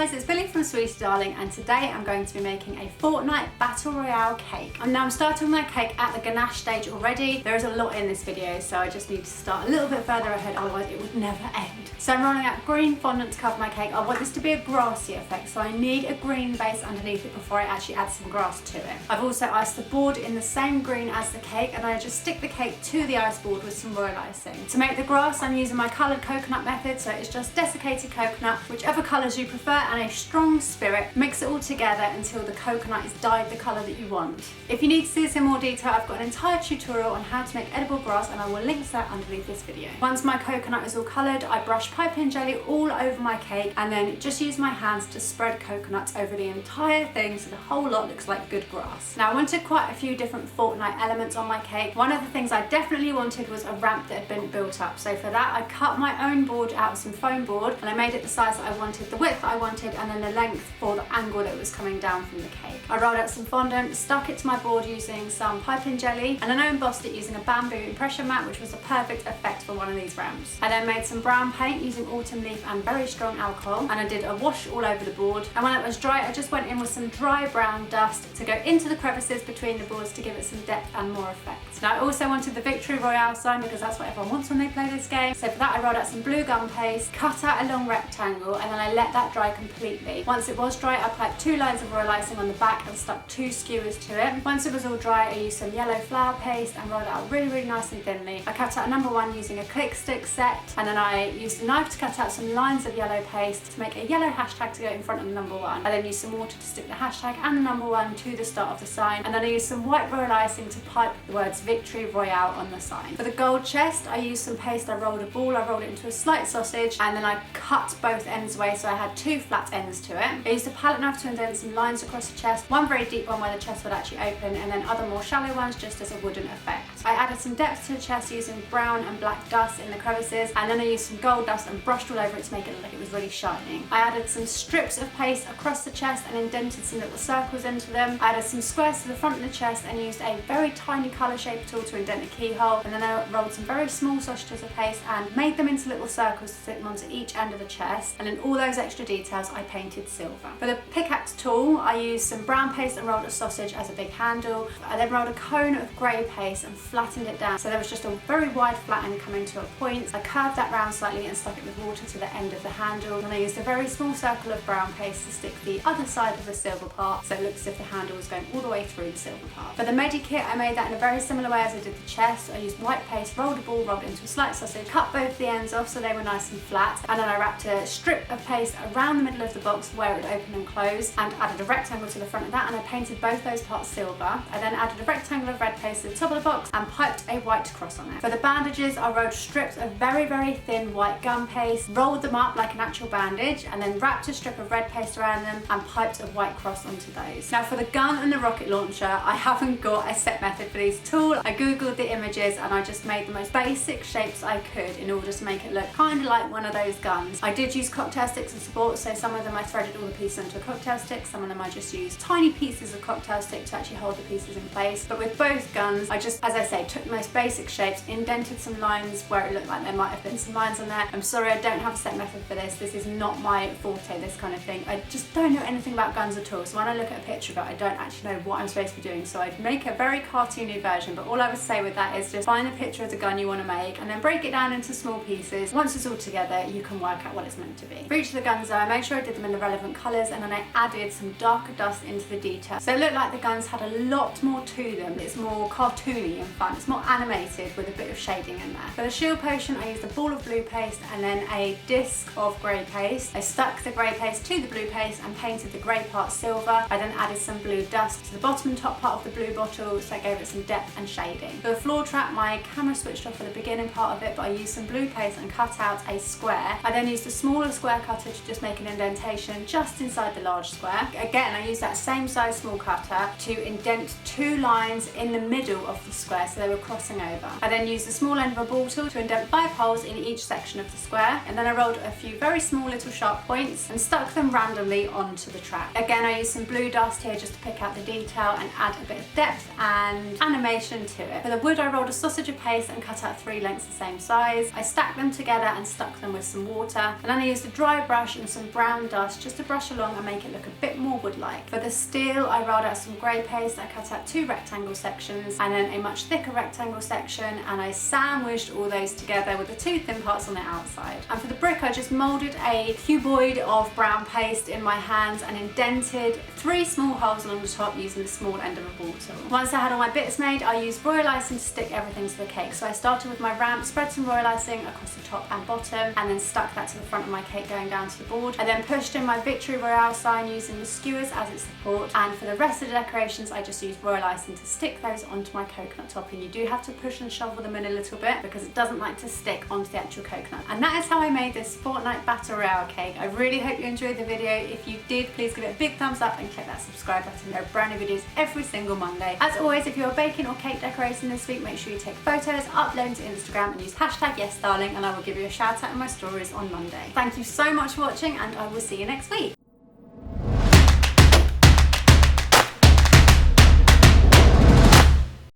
guys, it's Billy from Sweetie Darling, and today I'm going to be making a Fortnite Battle Royale cake. And now I'm starting my cake at the ganache stage already. There is a lot in this video, so I just need to start a little bit further ahead, otherwise it would never end. So I'm rolling out green fondant to cover my cake. I want this to be a grassy effect, so I need a green base underneath it before I actually add some grass to it. I've also iced the board in the same green as the cake, and I just stick the cake to the ice board with some royal icing. To make the grass, I'm using my coloured coconut method, so it's just desiccated coconut, whichever colours you prefer, and a strong spirit. Mix it all together until the coconut is dyed the colour that you want. If you need to see this in more detail, I've got an entire tutorial on how to make edible grass, and I will link to that underneath this video. Once my coconut is all coloured, I brush piping jelly all over my cake and then just use my hands to spread coconuts over the entire thing so the whole lot looks like good grass. Now I wanted quite a few different Fortnite elements on my cake. One of the things I definitely wanted was a ramp that had been built up. So for that I cut my own board out of some foam board and I made it the size that I wanted, the width that I wanted, and then the length for the angle that was coming down from the cake. I rolled out some fondant, stuck it to my board using some piping jelly, and then I embossed it using a bamboo impression mat, which was a perfect effect for one of these ramps. I then made some brown paint using autumn leaf and very strong alcohol, and I did a wash all over the board, and when it was dry I just went in with some dry brown dust to go into the crevices between the boards to give it some depth and more effect. Now I also wanted the Victory Royale sign because that's what everyone wants when they play this game, so for that I rolled out some blue gum paste, cut out a long rectangle, and then I let that dry completely. Once it was dry I piped 2 lines of royal icing on the back and stuck 2 skewers to it. Once it was all dry I used some yellow flour paste and rolled it out really nice and thinly. I cut out a number 1 using a click stick set, and then I used a knife to cut out some lines of yellow paste to make a yellow hashtag to go in front of the number 1. I then used some water to stick the hashtag and the number 1 to the start of the sign, and then I used some white royal icing to pipe the words Victory Royale on the sign. For the gold chest I used some paste, I rolled a ball, I rolled it into a slight sausage, and then I cut both ends away so I had 2 flat ends to it. I used a palette knife to indent some lines across the chest, one very deep one where the chest would actually open, and then other more shallow ones just as a wooden effect. I added some depth to the chest using brown and black dust in the crevices, and then I used some gold dust and brushed all over it to make it look like it was really shining. I added some strips of paste across the chest and indented some little circles into them. I added some squares to the front of the chest and used a very tiny colour shaper tool to indent the keyhole, and then I rolled some very small sausages of paste and made them into little circles to stick them onto each end of the chest, and then all those extra details I painted silver. For the pickaxe tool I used some brown paste and rolled a sausage as a big handle. I then rolled a cone of grey paste and flattened it down so there was just a very wide flat end coming to a point. I curved that round slightly and stuck it with water to the end of the handle, and I used a very small circle of brown paste to stick the other side of the silver part so it looks as if the handle was going all the way through the silver part. For the medi kit I made that in a very similar way as I did the chest. I used white paste, rolled a ball, rolled it into a slight sausage, cut both the ends off so they were nice and flat, and then I wrapped a strip of paste around the middle of the box where it would open and close, and added a rectangle to the front of that, and I painted both those parts silver. I then added a rectangle of red paste to the top of the box and piped a white cross on it. For the bandages I rolled strips of very thin white gum paste, rolled them up like an actual bandage, and then wrapped a strip of red paste around them and piped a white cross onto those. Now for the gun and the rocket launcher I haven't got a set method for these at all. I googled the images and I just made the most basic shapes I could in order to make it look kind of like one of those guns. I did use cocktail sticks as support, so some of them I threaded all the pieces into a cocktail stick, some of them I just used tiny pieces of cocktail stick to actually hold the pieces in place. But with both guns I just, as I say, took the most basic shapes, indented some lines where it looked like there might have been some lines on there. I'm sorry I don't have a set method for this. This is not my forte, this kind of thing. I just don't know anything about guns at all, so when I look at a picture of it I don't actually know what I'm supposed to be doing, so I'd make a very cartoony version. But all I would say with that is just find a picture of the gun you want to make and then break it down into small pieces. Once it's all together you can work out what it's meant to be. For each of the guns though I made sure I did them in the relevant colours, and then I added some darker dust into the detail so it looked like the guns had a lot more to them. It's more cartoony and fun, it's more animated with a bit of shading in there. For the shield potion I used a ball of blue paste and then a disc of grey paste. I stuck the grey paste to the blue paste and painted the grey part silver. I then added some blue dust to the bottom and top part of the blue bottle so I gave it some depth and shading. For the floor trap my camera switched off for the beginning part of it, but I used some blue paste and cut out a square. I then used a smaller square cutter to just make an indentation just inside the large square. Again I used that same size small cutter to indent 2 lines in the middle of the square square, so they were crossing over. I then used the small end of a ball tool to indent 5 holes in each section of the square, and then I rolled a few very small little sharp points and stuck them randomly onto the track. Again, I used some blue dust here just to pick out the detail and add a bit of depth and animation to it. For the wood, I rolled a sausage of paste and cut out 3 lengths the same size. I stacked them together and stuck them with some water, and then I used a dry brush and some brown dust just to brush along and make it look a bit more wood-like. For the steel, I rolled out some grey paste. I cut out 2 rectangle sections and then a much thicker rectangle section, and I sandwiched all those together with the 2 thin parts on the outside. And for the brick, I just moulded a cuboid of brown paste in my hands and indented 3 small holes along the top using the small end of a ball tool. Once I had all my bits made, I used royal icing to stick everything to the cake. So I started with my ramp, spread some royal icing across the top and bottom, and then stuck that to the front of my cake going down to the board. I then pushed in my Victory Royale sign using the skewers as its support, and for the rest of the decorations I just used royal icing to stick those onto my coconut topping. You do have to push and shovel them in a little bit because it doesn't like to stick onto the actual coconut. And that is how I made this Fortnite Battle Royale cake. I really hope you enjoyed the video. If you did, please give it a big thumbs up and click that subscribe button. There are brand new videos every single Monday. As always, if you're baking or cake decorating this week, make sure you take photos, upload them to Instagram and use hashtag YesDarling, and I will give you a shout out in my stories on Monday. Thank you so much for watching, and I will see you next week.